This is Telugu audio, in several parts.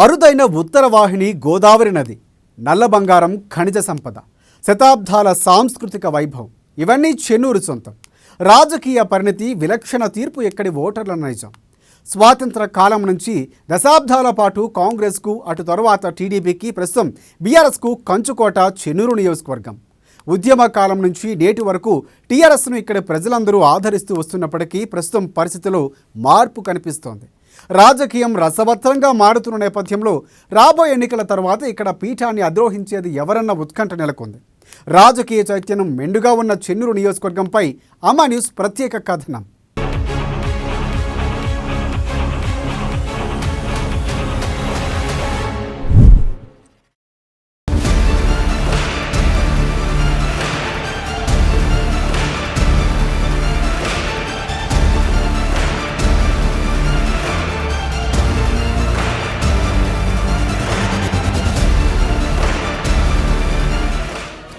అరుదైన ఉత్తరవాహిని గోదావరి నది, నల్ల బంగారం, ఖనిజ సంపద, శతాబ్దాల సాంస్కృతిక వైభవం ఇవన్నీ చెన్నూరు సొంతం. రాజకీయ పరిణతి, విలక్షణ తీర్పు ఎక్కడి ఓటర్ల నైజం. స్వాతంత్ర కాలం నుంచి దశాబ్దాల పాటు కాంగ్రెస్కు, అటు తరువాత టీడీపీకి, ప్రస్తుతం బీఆర్ఎస్కు కంచుకోట చెన్నూరు నియోజకవర్గం. ఉద్యమ కాలం నుంచి నేటి వరకు టీఆర్ఎస్ను ఇక్కడ ప్రజలందరూ ఆదరిస్తూ వస్తున్నప్పటికీ ప్రస్తుతం పరిస్థితిలో మార్పు కనిపిస్తోంది. రాజకీయం రసవత్తరంగా మారుతున్న నేపథ్యంలో రాబోయే ఎన్నికల తర్వాత ఇక్కడ పీఠాన్ని అద్రోహించేది ఎవరన్న ఉత్కంఠ నెలకొంది. రాజకీయ చైతన్యం మెండుగా ఉన్న చెన్నూరు నియోజకవర్గంపై అమ్మా న్యూస్ ప్రత్యేక కథనం.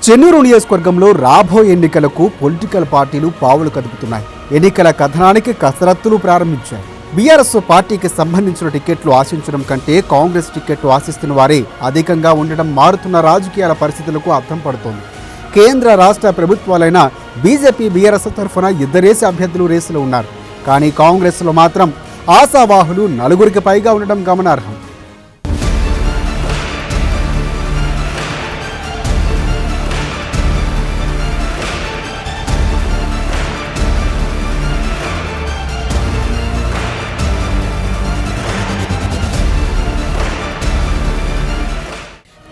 చెన్నూరు నియోజకవర్గంలో రాబోయే ఎన్నికలకు పొలిటికల్ పార్టీలు పావులు కదుపుతున్నాయి. ఎన్నికల కథనానికి కసరత్తులు ప్రారంభించాయి. బీఆర్ఎస్ పార్టీకి సంబంధించిన టికెట్లు ఆశించడం కంటే కాంగ్రెస్ టికెట్లు ఆశిస్తున్న వారే అధికంగా ఉండడం మారుతున్న రాజకీయాల పరిస్థితులకు అర్థం పడుతోంది. కేంద్ర రాష్ట్ర ప్రభుత్వాలైన బీజేపీ, బీఆర్ఎస్ తరఫున ఇద్దరేసి అభ్యర్థులు రేసులో ఉన్నారు. కానీ కాంగ్రెస్లో మాత్రం ఆశావాహులు నలుగురికి పైగా ఉండడం గమనార్హం.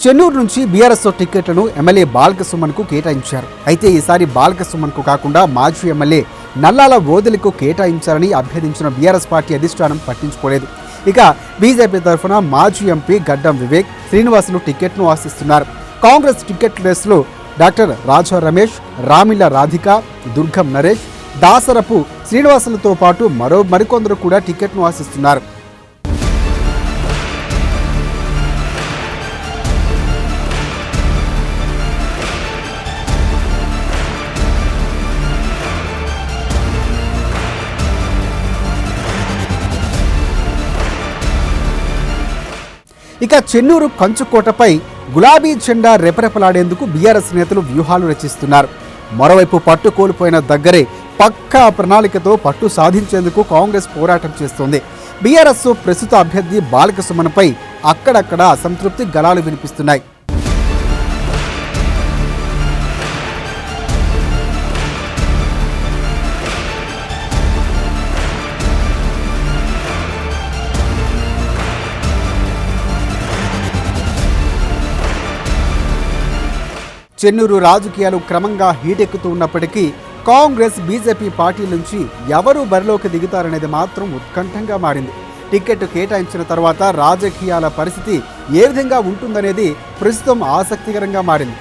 చెన్నూరు నుంచి బీఆర్ఎస్ టికెట్లను ఎమ్మెల్యే బాల్కసుమన్కు కేటాయించారు. అయితే ఈసారి బాల్కసుమన్కు కాకుండా మాజీ ఎమ్మెల్యే నల్లాల ఓదెలకు కేటాయించారని అభ్యర్థించిన బీఆర్ఎస్ పార్టీ అధిష్టానం పట్టించుకోలేదు. ఇక బీజేపీ తరఫున మాజీ ఎంపీ గడ్డం వివేక్, శ్రీనివాసులు టికెట్ను ఆశిస్తున్నారు. కాంగ్రెస్ టికెట్ రేసులో డాక్టర్ రాజా రమేష్, రామిళ్ల రాధిక, దుర్గం నరేష్, దాసరపు శ్రీనివాసులతో పాటు మరికొందరు కూడా టికెట్ను ఆశిస్తున్నారు. ఇక చెన్నూరు కంచుకోటపై గులాబీ జెండా రెపరెపలాడేందుకు బీఆర్ఎస్ నేతలు వ్యూహాలు రచిస్తున్నారు. మరోవైపు పట్టు కోల్పోయిన దగ్గరే పక్కా ప్రణాళికతో పట్టు సాధించేందుకు కాంగ్రెస్ పోరాటం చేస్తోంది. బీఆర్ఎస్ ప్రస్తుత అభ్యర్థి బాల్కసుమన్పై అక్కడక్కడ అసంతృప్తి గళాలు వినిపిస్తున్నాయి. చెన్నూరు రాజకీయాలు క్రమంగా హీటెక్కుతూ ఉన్నప్పటికీ కాంగ్రెస్, బీజేపీ పార్టీల నుంచి ఎవరు బరిలోకి దిగుతారనేది మాత్రం ఉత్కంఠంగా మారింది. టికెట్ కేటాయించిన తర్వాత రాజకీయాల పరిస్థితి ఏ విధంగా ఉంటుందనేది ప్రస్తుతం ఆసక్తికరంగా మారింది.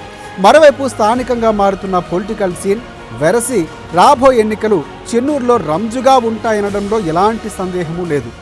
మరోవైపు స్థానికంగా మారుతున్న పొలిటికల్ సీన్ వెరసి రాబోయే ఎన్నికలు చెన్నూరులో రంజుగా ఉంటాయనడంలో ఎలాంటి సందేహమూ లేదు.